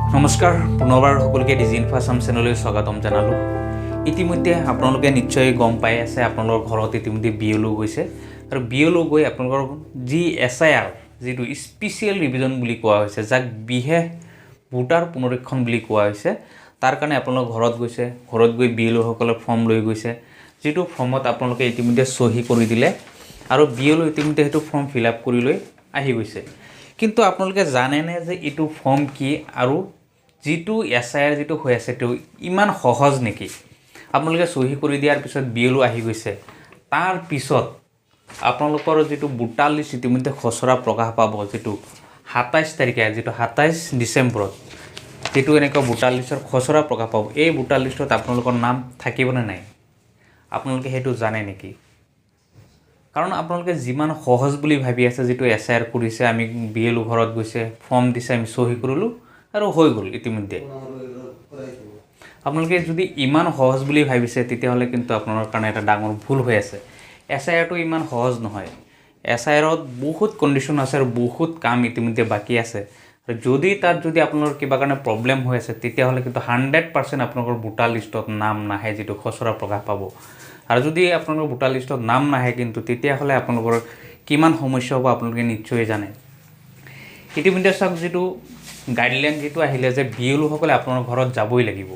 নমস্কাৰ পুনৰবাৰ সকলোকে ডিজি ইনফো আসাম চেনেললৈ স্বাগতম জনালোঁ। ইতিমধ্যে আপোনালোকে নিশ্চয় গম পাই আছে আপোনালোকৰ ঘৰত ইতিমধ্যে বিএলও গৈছে আৰু বিএলও গৈ আপোনালোকৰ যি SIR যিটো স্পেচিয়েল ৰিভিজন বুলি কোৱা হৈছে যাক বিশেষ ভোটাৰ পুনৰীক্ষণ বুলি কোৱা হৈছে তাৰ কাৰণে আপোনালোক ঘৰত গৈছে, ঘৰত গৈ বিএলও সকলে ফৰ্ম লৈ গৈছে, যিটো ফৰ্মত আপোনালোকে ইতিমধ্যে সহি কৰি দিলে আৰু বিএলও ইতিমধ্যে সেইটো ফৰ্ম ফিল আপ কৰি লৈ আহি গৈছে। কিন্তু আপোনালোকে জানেনে যে এইটো ফৰ্ম কি আৰু যিটো SIR যিটো হৈ আছে তো ইমান সহজ নেকি? আপোনালোকে সহি কৰি দিয়াৰ পিছত বিএলও আহি গৈছে, তাৰ পিছত আপোনালোকৰ যিটো ভোটাৰ লিষ্ট ইতিমধ্যে খচৰা প্ৰকাশ পাব, যিটো 27 তাৰিখে যিটো 27 ডিচেম্বৰত যিটো এনেকুৱা ভোটাৰ লিষ্টৰ খচৰা প্ৰকাশ পাব, এই ভোটাৰ লিষ্টত আপোনালোকৰ নাম থাকিবনে নাই আপোনালোকে সেইটো জানে নেকি? কাৰণ আপোনালোকে যিমান সহজ বুলি ভাবি আছে যিটো SIR কৰিছে, আমি বিএলও ঘৰত গৈছে, ফৰ্ম দিছে, আমি সহি কৰিলোঁ আৰু হৈ গ'ল ইতিমধ্যে। আপোনালোকে যদি ইমান সহজ বুলি ভাবিছে তেতিয়াহ'লে কিন্তু আপোনালোকৰ কাৰণে এটা ডাঙৰ ভুল হৈ আছে। SIRটো ইমান সহজ নহয়। SIRত বহুত কণ্ডিশ্যন আছে আৰু বহুত কাম ইতিমধ্যে বাকী আছে। আৰু যদি তাত যদি আপোনালোকৰ কিবা কাৰণে প্ৰব্লেম হৈ আছে তেতিয়াহ'লে কিন্তু 100% আপোনালোকৰ ভোটাৰ লিষ্টত নাম নাহে, যিটো খচৰা প্ৰকাশ পাব। আৰু যদি আপোনালোকৰ ভোটাৰ লিষ্টত নাম নাহে কিন্তু তেতিয়াহ'লে আপোনালোকৰ কিমান সমস্যা হ'ব আপোনালোকে নিশ্চয় জানে। ইতিমধ্যে চাওক যিটো গাইডলাইন যিটো আহিলে যে বিএলও সকলে আপোনাৰ ঘৰত যাবই লাগিব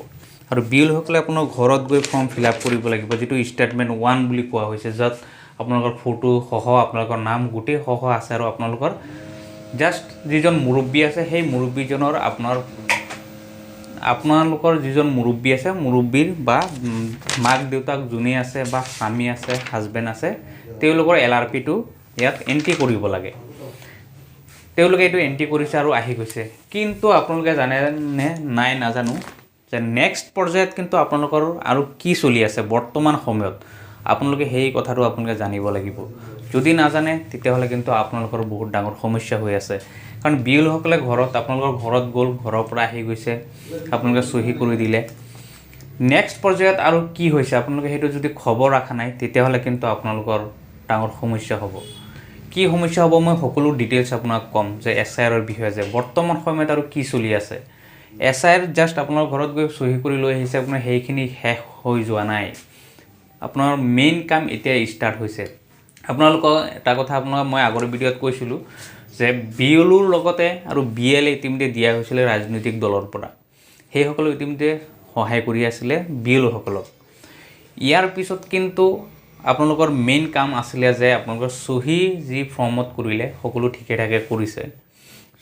আৰু বিএলও সকলে আপোনাৰ ঘৰত গৈ ফৰ্ম ফিল আপ কৰিব লাগিব, যিটো ষ্টেটমেণ্ট 1 বুলি কোৱা হৈছে, য'ত আপোনালোকৰ ফটো সহ আপোনালোকৰ নাম গোটেই সহ আছে আৰু আপোনালোকৰ জাষ্ট যিজন মুৰব্বী আছে সেই মুৰব্বীজনৰ আপোনালোকৰ যিজন মুৰব্বী আছে, মুৰব্বীৰ বা মাক দেউতাক যোনে আছে বা স্বামী আছে, হাজবেণ্ড আছে, তেওঁলোকৰ LRPটো ইয়াত এণ্ট্ৰি কৰিব লাগে। তেওঁলোকে এইটো এণ্ট্ৰি কৰিছে আৰু আহি গৈছে। কিন্তু আপোনালোকে জানেনে নাই নাজানো যে নেক্সট পৰ্যায়ত কিন্তু আপোনালোকৰ আৰু কি চলি আছে বৰ্তমান সময়ত, আপোনালোকে সেই কথাটো আপোনালোকে জানিব লাগিব। যদি নাজানে তেতিয়াহ'লে কিন্তু আপোনালোকৰ বহুত ডাঙৰ সমস্যা হৈ আছে। কাৰণ বিএলও সকলে আপোনালোকৰ ঘৰত গ'ল, ঘৰৰ পৰা আহি গৈছে, আপোনালোকে সহি কৰি দিলে। নেক্সট পৰ্যায়ত আৰু কি হৈছে আপোনালোকে সেইটো যদি খবৰ ৰখা নাই তেতিয়াহ'লে কিন্তু আপোনালোকৰ ডাঙৰ সমস্যা হ'ব। কি সমস্যা হ'ব মই সকলো ডিটেইলছ আপোনাক ক'ম যে SIRৰ বিষয়ে যে বৰ্তমান সময়ত আৰু কি চলি আছে। SIR জাষ্ট আপোনাৰ ঘৰত গৈ সহি কৰি লৈ আহিছে, আপোনাৰ সেইখিনি শেষ হৈ যোৱা নাই। আপোনাৰ মেইন কাম এতিয়া ষ্টাৰ্ট হৈছে। আপোনালোকৰ এটা কথা আপোনাক মই আগৰ ভিডিঅ'ত কৈছিলোঁ যে বিএলওৰ লগতে আৰু BLA ইতিমধ্যে দিয়া হৈছিলে ৰাজনৈতিক দলৰ পৰা। সেইসকলে ইতিমধ্যে সহায় কৰি আছিলে বিএলও সকলক। ইয়াৰ পিছত কিন্তু আপোনালোকৰ মেইন কাম আছিলে যে আপোনালোকৰ সহি যি ফৰ্মত কৰিলে সকলো ঠিকে ঠাকে কৰিছে।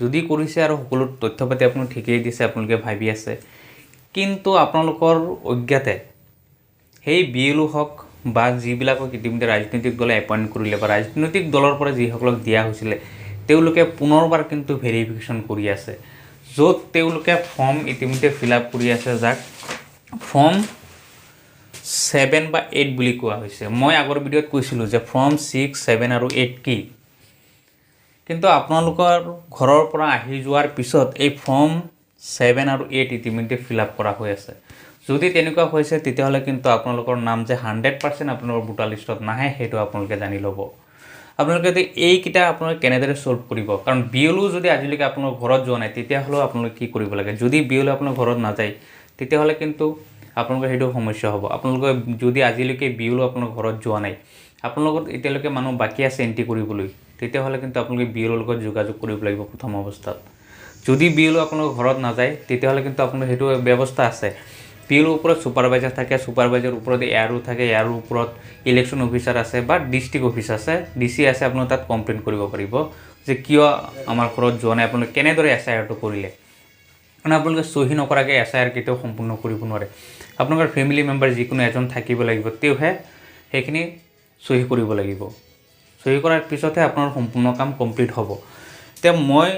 যদি কৰিছে আৰু সকলো তথ্য পাতি আপোনালোক ঠিকেই দিছে, আপোনালোকে ভাবি আছে, কিন্তু আপোনালোকৰ অজ্ঞাতে সেই বিএলও হওক বা যিবিলাকক ইতিমধ্যে ৰাজনৈতিক দলে এপইণ্ট কৰিলে বা ৰাজনৈতিক দলৰ পৰা যিসকলক দিয়া হৈছিলে তেওঁলোকে পুনৰবাৰ কিন্তু ভেৰিফিকেশ্যন কৰি আছে, য'ত তেওঁলোকে ফৰ্ম ইতিমধ্যে ফিল আপ কৰি আছে, যাক ফৰ্ম 7 বা 8 বুলি কোৱা হৈছে। মই আগৰ ভিডিঅ'ত কৈছিলোঁ যে ফৰ্ম 6, 7 আৰু 8 কি, কিন্তু আপোনালোকৰ ঘৰৰ পৰা আহি যোৱাৰ পিছত এই ফৰ্ম 7 আৰু 8 ইতিমধ্যে ফিল আপ কৰা হৈ আছে। যদি তেনেকুৱা হৈছে তেতিয়াহ'লে কিন্তু আপোনালোকৰ নাম যে 100% আপোনালোকৰ ভোটাৰ লিষ্টত নাহে সেইটো আপোনালোকে জানি ল'ব। আপোনালোকে যদি এইকেইটা আপোনালোকে কেনেদৰে ছল্ভ কৰিব, কাৰণ বিএলও যদি আজিলৈকে আপোনাৰ ঘৰত যোৱা নাই তেতিয়াহ'লেও আপোনালোকে কি কৰিব লাগে। যদি বিএলও আপোনাৰ ঘৰত নাযায় তেতিয়াহ'লে কিন্তু আপোনালোকৰ সেইটো সমস্যা হ'ব। আপোনালোকে যদি আজিলৈকে বিএলও আপোনাৰ ঘৰত যোৱা নাই, আপোনালোকৰ এতিয়ালৈকে মানুহ বাকী আছে এণ্ট্ৰি কৰিবলৈ, তেতিয়াহ'লে কিন্তু আপোনালোকে বিএলওৰ লগত যোগাযোগ কৰিব লাগিব প্ৰথম অৱস্থাত। যদি বিএলও আপোনাৰ ঘৰত নাযায় তেতিয়াহ'লে কিন্তু আপোনাৰ সেইটো ব্যৱস্থা আছে। বিএলওৰ ওপৰত ছুপাৰভাইজাৰ থাকে, ছুপাৰভাইজাৰৰ ওপৰত এআৰও থাকে, এআৰওৰ ওপৰত ইলেকশ্যন অফিচাৰ আছে বা ডিষ্ট্ৰিক্ট অফিচ আছে, DC আছে। আপোনালোকে তাত কমপ্লেইন কৰিব পাৰিব যে কিয় আমাৰ ঘৰত যোৱা নাই, আপোনালোকে কেনেদৰে SIRটো কৰিলে। মানে আপোনালোকে সহি নকৰাকৈ SIR কেতিয়াও সম্পূৰ্ণ কৰিব নোৱাৰে। আপোনালোকৰ ফেমিলি মেম্বাৰ যিকোনো এজন থাকিব লাগিব, তেওঁহে সেইখিনি সহি কৰিব লাগিব। সহি কৰাৰ পিছতহে আপোনাৰ সম্পূৰ্ণ কাম কমপ্লিট হ'ব। এতিয়া মই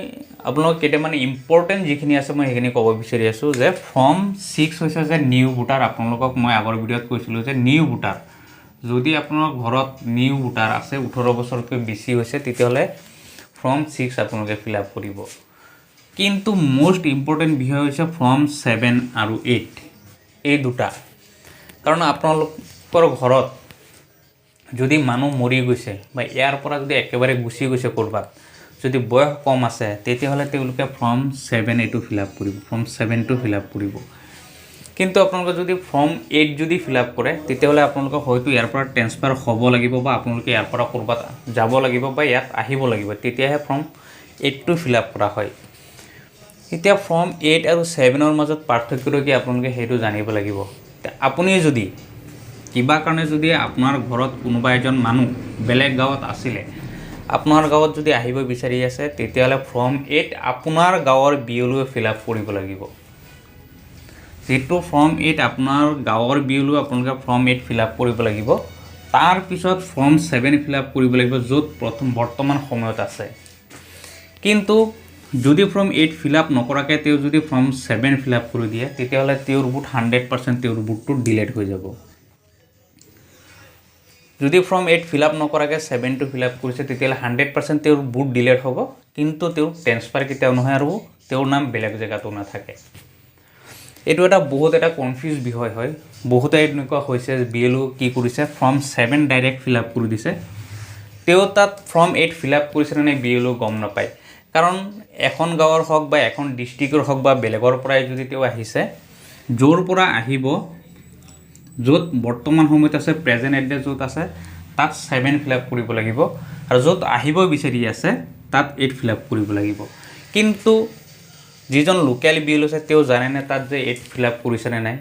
আপোনালোকক কেইটামান ইম্পৰ্টেণ্ট যিখিনি আছে মই সেইখিনি ক'ব বিচাৰি আছোঁ যে ফৰ্ম 6 হৈছে যে নিউ ভোটাৰ। আপোনালোকক মই আগৰ ভিডিঅ'ত কৈছিলোঁ যে নিউ ভোটাৰ, যদি আপোনাৰ ঘৰত নিউ ভোটাৰ আছে 18 বছৰতকৈ বেছি হৈছে তেতিয়াহ'লে ফৰ্ম 6 আপোনালোকে ফিল আপ কৰিব। কিন্তু মোষ্ট ইম্পৰ্টেণ্ট বিষয় হৈছে ফৰ্ম 7 আৰু 8 এই দুটা। কাৰণ আপোনালোকৰ ঘৰত যদি মানুহ মৰি গৈছে বা ইয়াৰ পৰা যদি একেবাৰে গুচি গৈছে ক'ৰবাত, যদি বয়স কম আছে তেতিয়াহ'লে তেওঁলোকে ফৰ্ম 7 এইটো ফিল আপ কৰিব, ফৰ্ম 7টো ফিল আপ কৰিব। কিন্তু আপোনালোকে যদি ফৰ্ম 8 যদি ফিল আপ কৰে তেতিয়াহ'লে আপোনালোকে হয়তো ইয়াৰ পৰা ট্ৰেন্সফাৰ হ'ব লাগিব বা আপোনালোকে ইয়াৰ পৰা ক'ৰবাত যাব লাগিব বা ইয়াত আহিব লাগিব, তেতিয়াহে ফৰ্ম 8টো ফিল আপ কৰা হয়। এতিয়া ফৰ্ম 8 আৰু 7ৰ মাজত পাৰ্থক্যটো কি আপোনালোকে সেইটো জানিব লাগিব। আপুনি যদি কিবা কাৰণে যদি আপোনাৰ ঘৰত কোনোবা এজন মানুহ বেলেগ গাঁৱত আছিলে, আপোনাৰ গাঁৱত যদি আহিব বিচাৰি আছে তেতিয়াহ'লে ফৰ্ম 8 আপোনাৰ গাঁৱৰ BLO ফিল আপ কৰিব লাগিব। যিটো ফৰ্ম 8 আপোনাৰ গাঁৱৰ BLO আপোনালোকে ফৰ্ম 8 ফিল আপ কৰিব লাগিব, তাৰপিছত ফৰ্ম 7 ফিল আপ কৰিব লাগিব য'ত বৰ্তমান সময়ত আছে। কিন্তু যদি ফৰ্ম 8 ফিল আপ নকৰাকৈ তেওঁ যদি ফৰ্ম 7 ফিল আপ কৰি দিয়ে তেতিয়াহ'লে তেওঁৰ বুট 100% তেওঁৰ বুটটো ডিলেট হৈ যাব। যদি ফৰ্ম 8 ফিল আপ নকৰাকৈ 7টো ফিল আপ কৰিছে তেতিয়াহ'লে 100% তেওঁৰ বুট ডিলেট হ'ব, কিন্তু তেওঁৰ ট্ৰেন্সফাৰ কেতিয়াও নহয় আৰু তেওঁৰ নাম বেলেগ জেগাতো নাথাকে। এইটো বহুত এটা কনফিউজ বিষয় হয়। বহুতে এনেকুৱা হৈছে BLO কি কৰিছে ফৰ্ম 7 ডাইৰেক্ট ফিল আপ কৰি দিছে, তেওঁ তাত ফৰ্ম 8 ফিল আপ কৰিছে নে BLO গম নাপায়। কাৰণ এখন গাঁৱৰ হওক বা এখন ডিষ্ট্ৰিক্টৰ হওক বা বেলেগৰ পৰাই যদি তেওঁ আহিছে, য'ৰ পৰা আহিব য'ত বৰ্তমান সময়ত আছে প্ৰেজেণ্ট এড্ৰেছ য'ত আছে তাত 7 ফিল আপ কৰিব লাগিব, আৰু য'ত আহিব বিচাৰি আছে তাত 8 ফিল আপ কৰিব লাগিব। কিন্তু যিজন লোকেল BLO আছে তেওঁ জানেনে তাত যে 8 ফিল আপ কৰিছেনে নাই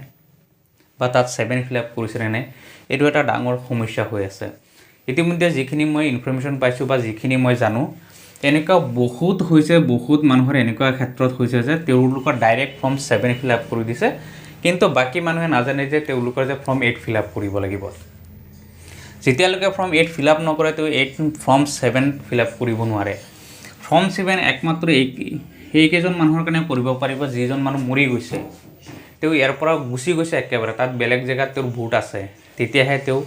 বা তাত 7 ফিল আপ কৰিছেনে নাই, এইটো এটা ডাঙৰ সমস্যা হৈ আছে। ইতিমধ্যে যিখিনি মই ইনফৰমেশ্যন পাইছোঁ বা যিখিনি মই জানো, এনেকুৱা বহুত হৈছে, বহুত মানুহৰ এনেকুৱা ক্ষেত্ৰত হৈছে যে তেওঁলোকৰ ডাইৰেক্ট ফৰ্ম 7 ফিল আপ কৰি দিছে, কিন্তু বাকী মানুহে নাজানে যে তেওঁলোকৰ যে ফৰ্ম 8 ফিল আপ কৰিব লাগিব। যেতিয়ালৈকে ফৰ্ম 8 ফিল আপ নকৰে তেওঁ ফৰ্ম 7 ফিল আপ কৰিব নোৱাৰে। ফৰ্ম 7 একমাত্ৰ সেইকেইজন মানুহৰ কাৰণে কৰিব পাৰিব যিজন মানুহ মৰি গৈছে, তেওঁ ইয়াৰ পৰা গুচি গৈছে একেবাৰে, তাত বেলেগ জেগাত তেওঁৰ ভোট আছে, তেতিয়াহে তেওঁ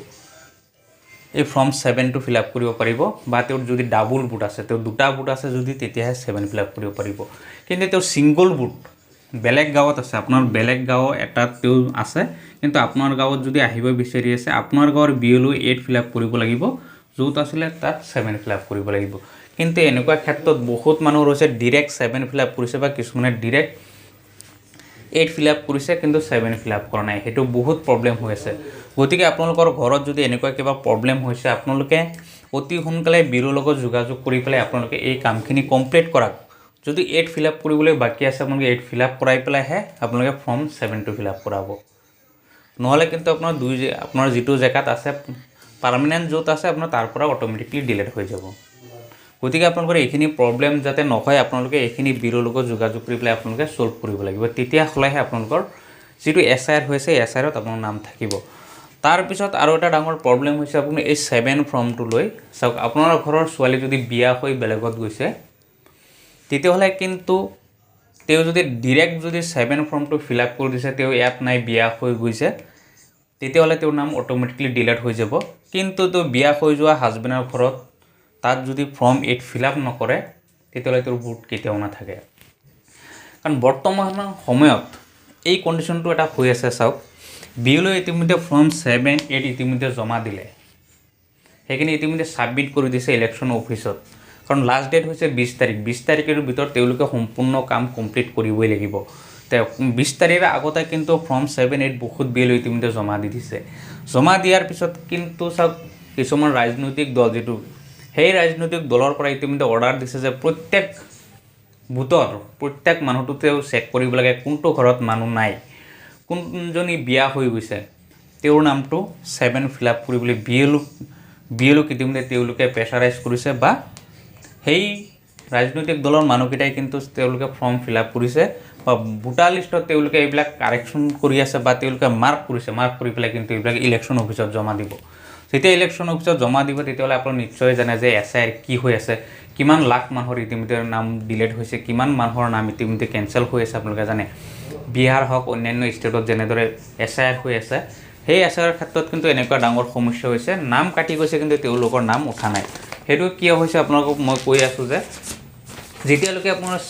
এই ফৰ্ম 7টো ফিল আপ কৰিব পাৰিব। বা তেওঁৰ যদি ডাবল বুট আছে, তেওঁৰ দুটা বুট আছে যদি, তেতিয়াহে 7 ফিল আপ কৰিব পাৰিব। কিন্তু তেওঁৰ ছিংগল বুট বেলেগ গাঁৱত আছে, আপোনাৰ বেলেগ গাঁও এটাত তেওঁ আছে, কিন্তু আপোনাৰ গাঁৱত যদি আহিব বিচাৰি আছে আপোনাৰ গাঁৱৰ BLO 8 ফিল আপ কৰিব লাগিব, য'ত আছিলে তাত 7 ফিল আপ কৰিব লাগিব। কিন্তু এনেকুৱা ক্ষেত্ৰত বহুত মানুহ ৰৈছে ডিৰেক্ট 7 ফিল আপ কৰিছে বা কিছুমানে ডিৰেক্ট 8 ফিল আপ কৰিছে কিন্তু 7 ফিল আপ কৰা নাই। সেইটো বহুত প্ৰব্লেম হৈ আছে। গতিকে আপোনালোকৰ ঘৰত যদি এনেকুৱা কিবা প্ৰব্লেম হৈছে, আপোনালোকে অতি সোনকালে BLO লগত যোগাযোগ কৰি পেলাই আপোনালোকে এই কামখিনি কমপ্লিট কৰক। যদি 8 ফিল আপ কৰিবলৈ বাকী আছে আপোনালোকে 8 ফিল আপ কৰাই পেলাইহে আপোনালোকে ফৰ্ম 7টো ফিল আপ কৰাব। নহ'লে কিন্তু আপোনাৰ যিটো জেগাত আছে পাৰ্মানেণ্ট য'ত আছে আপোনাৰ তাৰ পৰা অট'মেটিকলি ডিলেট হৈ যাব। গতিকে আপোনালোকৰ এইখিনি প্ৰব্লেম যাতে নহয়, আপোনালোকে এইখিনি BLO লগত যোগাযোগ কৰি পেলাই আপোনালোকে ছল্ভ কৰিব লাগিব। তেতিয়া হ'লেহে আপোনালোকৰ যিটো SIR হৈছে SIRত আপোনাৰ নাম থাকিব। তাৰপিছত আৰু এটা ডাঙৰ প্ৰব্লেম হৈছে আপুনি এই 7 ফৰ্মটো লৈ চাওক, আপোনাৰ ঘৰৰ ছোৱালী যদি বিয়া হৈ বেলেগত গৈছে তেতিয়াহ'লে কিন্তু তেওঁ যদি ডিৰেক্ট যদি 7 ফৰ্মটো ফিল আপ কৰি দিছে, তেওঁ ইয়াত নাই বিয়া হৈ গৈছে, তেতিয়াহ'লে তেওঁৰ নাম অট'মেটিকলি ডিলেট হৈ যাব। কিন্তু তেওঁ বিয়া হৈ যোৱা হাজবেণ্ডৰ ঘৰত তাত যদি ফৰ্ম 8 ফিল আপ নকৰে তেতিয়াহ'লে তেওঁৰ ভোট কেতিয়াও নাথাকে। কাৰণ বৰ্তমান সময়ত এই কণ্ডিশ্যনটো এটা হৈ আছে। চাওক, BLO ইতিমধ্যে ফৰ্ম 7, 8 ইতিমধ্যে জমা দিলে, সেইখিনি ইতিমধ্যে ছাবমিট কৰি দিছে ইলেকশ্যন অফিচত। কাৰণ লাষ্ট ডেট হৈছে 20 তাৰিখ। 20 তাৰিখৰ ভিতৰত তেওঁলোকে সম্পূৰ্ণ কাম কমপ্লিট কৰিবই লাগিব। 20 তাৰিখৰ আগতে কিন্তু ফৰ্ম 7, 8 বহুত BLO ইতিমধ্যে জমা দি দিছে। জমা দিয়াৰ পিছত কিন্তু চাওক, কিছুমান ৰাজনৈতিক দল সেই ৰাজনৈতিক দলৰ পৰা ইতিমধ্যে অৰ্ডাৰ দিছে যে প্ৰত্যেক বুথৰ প্ৰত্যেক মানুহটো তেওঁ চেক কৰিব লাগে কোনটো ঘৰত মানুহ নাই, কোনজনী বিয়া হৈ গৈছে, তেওঁৰ নামটো 7 ফিল আপ কৰিবলৈ BLO ইতিমধ্যে তেওঁলোকে প্ৰেছাৰাইজ কৰিছে। বা সেই ৰাজনৈতিক দলৰ মানুহকেইটাই কিন্তু তেওঁলোকে ফৰ্ম ফিল আপ কৰিছে বা ভোটাৰ লিষ্টত তেওঁলোকে এইবিলাক কাৰেকশ্যন কৰি আছে বা তেওঁলোকে মাৰ্ক কৰি পেলাই কিন্তু এইবিলাক ইলেকশ্যন অফিচত জমা দিব। যেতিয়া ইলেকশ্যন অফিচত জমা দিব তেতিয়াহ'লে আপোনালোকে নিশ্চয় জানে যে SIR কি হৈ আছে, কিমান লাখ মানুহৰ ইতিমধ্যে নাম ডিলেট হৈছে, কিমান মানুহৰ নাম ইতিমধ্যে কেঞ্চেল হৈ আছে আপোনালোকে জানে। বিহাৰ হওক অন্যান্য ষ্টেটত যেনেদৰে SIR হৈ আছে, সেই SIR ক্ষেত্ৰত কিন্তু এনেকুৱা ডাঙৰ সমস্যা হৈছে, নাম কাটি গৈছে কিন্তু তেওঁলোকৰ নাম উঠা নাই। সেইটো কিয় হৈছে আপোনালোকক মই কৈ আছোঁ যে যেতিয়ালৈকে আপোনাৰ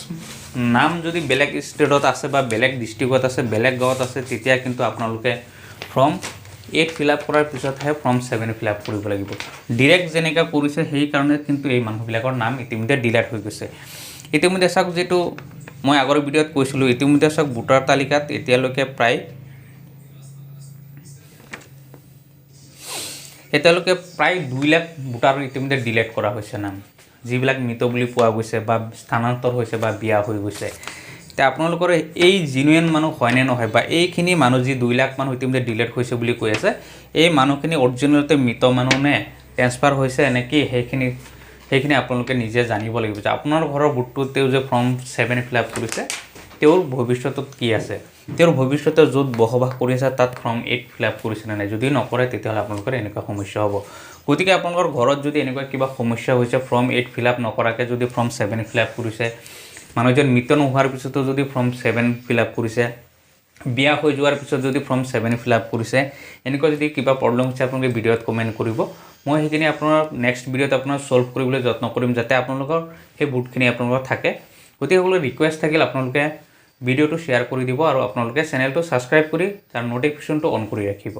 নাম যদি বেলেগ ষ্টেটত আছে বা বেলেগ ডিষ্ট্ৰিক্টত আছে, বেলেগ গাঁৱত আছে, তেতিয়া কিন্তু আপোনালোকে ফৰ্ম 8 ফিল আপ কৰাৰ পিছতহে ফৰ্ম 7 ফিল আপ কৰিব লাগিব ডাইৰেক্ট যেনেকৈ কৰিছে সেইকাৰণে কিন্তু এই মানুহবিলাকৰ নাম ইতিমধ্যে ডিলিট হৈ গৈছে ইতিমধ্যে চাওক যেটো মই আগৰ ভিডিঅ'ত কৈছিলোঁ ইতিমধ্যে চাওক ভোটাৰ তালিকাত এতিয়ালৈকে প্ৰায় 2 লাখ ভোটাৰ ইতিমধ্যে ডিলিট কৰা হৈছে নাম যিবিলাক মৃত বুলি পোৱা গৈছে বা স্থানান্তৰ হৈছে বা বিয়া হৈ গৈছে তে আপোনালোকৰ এই জিনুইন মানুহ হয়নে নহয় বা এইখিনি মানুহ যি 2 লাখ মানুহ ইতিমধ্যে ডিলিট হৈছে বুলি কৈ আছে এই মানুহখিনি অৰিজিনেলতে মৃত মানুহ নে ট্ৰান্সফাৰ হৈছে নেকি সেইখিনি আপোনালোকে নিজে জানিব লাগিব যে আপোনাৰ ঘৰৰ ভোটটো তেওঁ যে ফৰ্ম 7 ফিল আপ কৰিছে তেওঁৰ ভৱিষ্যতত কি আছে তেওঁৰ ভৱিষ্যতে য'ত বসবাস কৰি আছে তাত ফৰ্ম 8 ফিল আপ কৰিছে নাই যদি নকৰে তেতিয়াহ'লে আপোনালোকৰ এনেকুৱা সমস্যা হ'ব গতিকে আপোনালোকৰ ঘৰত যদি এনেকুৱা কিবা সমস্যা হৈছে ফৰ্ম 8 ফিল আপ নকৰাকৈ যদি ফৰ্ম 7 ফিল আপ কৰিছে মানুহজন মৃত নোহোৱাৰ পিছতো যদি ফৰ্ম 7 ফিল আপ কৰিছে বিয়া হৈ যোৱাৰ পিছত যদি ফৰ্ম 7 ফিল আপ কৰিছে এনেকুৱা যদি কিবা প্ৰব্লেম হৈছে আপোনালোকে ভিডিঅ'ত কমেণ্ট কৰিব মই সেইখিনি আপোনাৰ নেক্সট ভিডিঅ'ত আপোনাৰ সলভ কৰিবলৈ যত্ন কৰিম যাতে আপোনালোকৰ সেই ভোটখিনি আপোনালোকৰ থাকে গতিকে সকলো ৰিকুৱেষ্ট থাকিল আপোনালোকে ভিডিঅ'টো শ্বেয়াৰ কৰি দিব আৰু আপোনালোকে চেনেলটো ছাবস্ক্ৰাইব কৰি তাৰ নটিফিকেশ্যনটো অন কৰি ৰাখিব